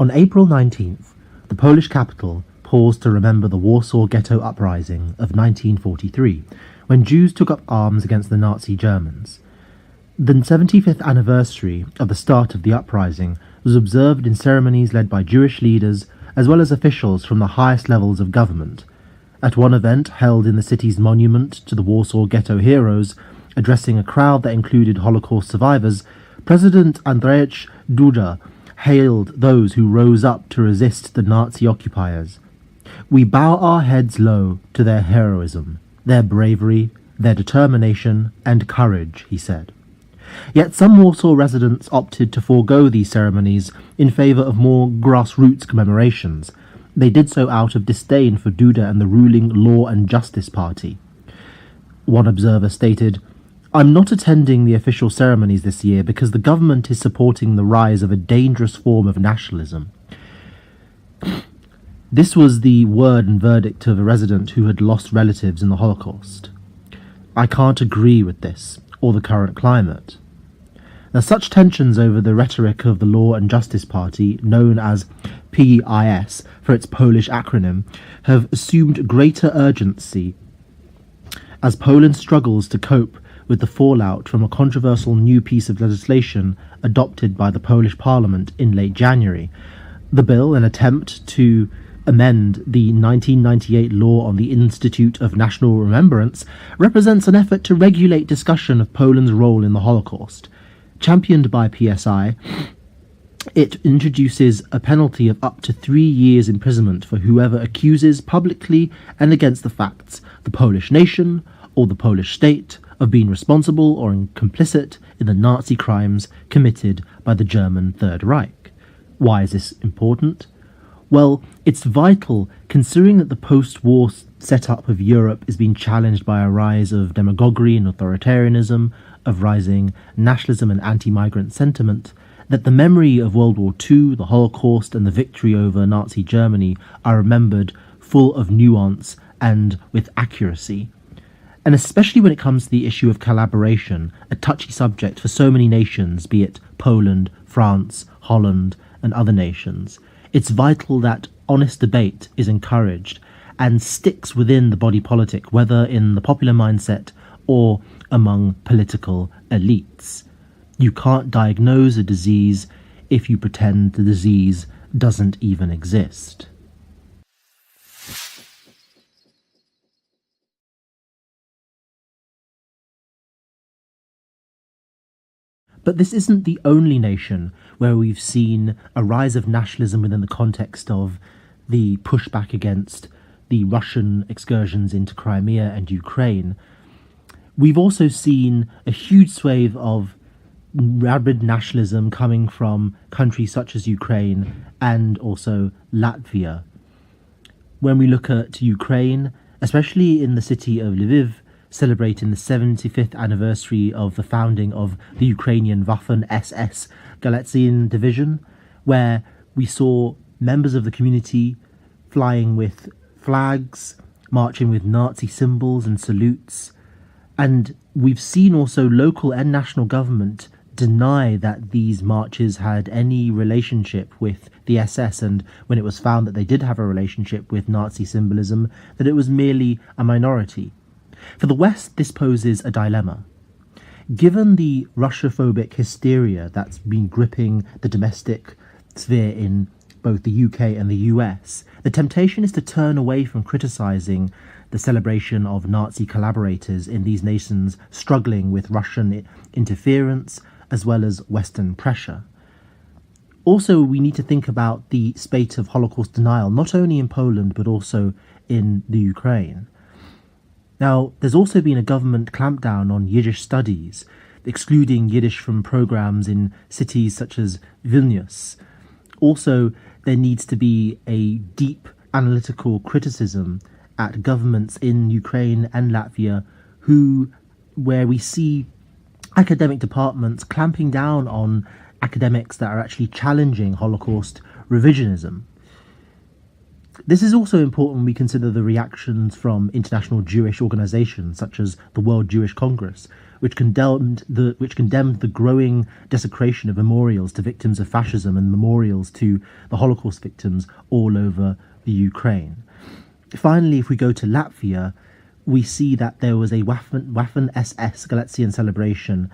On April 19th, the Polish capital paused to remember the Warsaw Ghetto Uprising of 1943, when Jews took up arms against the Nazi Germans. The 75th anniversary of the start of the uprising was observed in ceremonies led by Jewish leaders as well as officials from the highest levels of government. At one event held in the city's monument to the Warsaw Ghetto heroes, addressing a crowd that included Holocaust survivors, President Andrzej Duda hailed those who rose up to resist the Nazi occupiers. "We bow our heads low to their heroism, their bravery, their determination and courage," he said. Yet some Warsaw residents opted to forego these ceremonies in favour of more grassroots commemorations. They did so out of disdain for Duda and the ruling Law and Justice Party. One observer stated, "I'm not attending the official ceremonies this year because the government is supporting the rise of a dangerous form of nationalism." This was the word and verdict of a resident who had lost relatives in the Holocaust. I can't agree with this, or the current climate. Now, such tensions over the rhetoric of the Law and Justice Party, known as PiS for its Polish acronym, have assumed greater urgency as Poland struggles to cope with the fallout from a controversial new piece of legislation adopted by the Polish Parliament in late January. The bill, an attempt to amend the 1998 law on the Institute of National Remembrance, represents an effort to regulate discussion of Poland's role in the Holocaust. Championed by PSI, it introduces a penalty of up to 3 years imprisonment for whoever accuses publicly and against the facts the Polish nation or the Polish state of being responsible or complicit in the Nazi crimes committed by the German Third Reich. Why is this important? Well, it's vital considering that the post-war setup of Europe is being challenged by a rise of demagoguery and authoritarianism, of rising nationalism and anti-migrant sentiment, that the memory of World War II, the Holocaust and the victory over Nazi Germany are remembered full of nuance and with accuracy. And especially when it comes to the issue of collaboration, a touchy subject for so many nations, be it Poland, France, Holland and other nations, it's vital that honest debate is encouraged and sticks within the body politic, whether in the popular mindset or among political elites. You can't diagnose a disease if you pretend the disease doesn't even exist. But this isn't the only nation where we've seen a rise of nationalism within the context of the pushback against the Russian excursions into Crimea and Ukraine. We've also seen a huge swathe of rabid nationalism coming from countries such as Ukraine and also Latvia. When we look at Ukraine, especially in the city of Lviv, celebrating the 75th anniversary of the founding of the Ukrainian Waffen-SS Galician Division, where we saw members of the community flying with flags, marching with Nazi symbols and salutes. And we've seen also local and national government deny that these marches had any relationship with the SS, and when it was found that they did have a relationship with Nazi symbolism, that it was merely a minority. For the West, this poses a dilemma. Given the Russophobic hysteria that's been gripping the domestic sphere in both the UK and the US, the temptation is to turn away from criticising the celebration of Nazi collaborators in these nations struggling with Russian interference as well as Western pressure. Also, we need to think about the spate of Holocaust denial, not only in Poland but also in the Ukraine. Now, there's also been a government clampdown on Yiddish studies, excluding Yiddish from programs in cities such as Vilnius. Also, there needs to be a deep analytical criticism at governments in Ukraine and Latvia where we see academic departments clamping down on academics that are actually challenging Holocaust revisionism. This is also important when we consider the reactions from international Jewish organisations such as the World Jewish Congress, which condemned the growing desecration of memorials to victims of fascism and memorials to the Holocaust victims all over the Ukraine. Finally, if we go to Latvia, we see that there was a Waffen SS Galician celebration,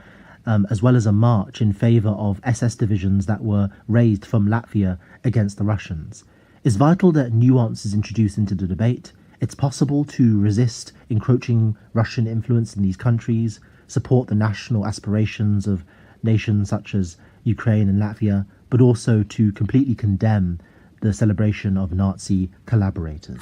as well as a march in favour of SS divisions that were raised from Latvia against the Russians. It's vital that nuance is introduced into the debate. It's possible to resist encroaching Russian influence in these countries, support the national aspirations of nations such as Ukraine and Latvia, but also to completely condemn the celebration of Nazi collaborators.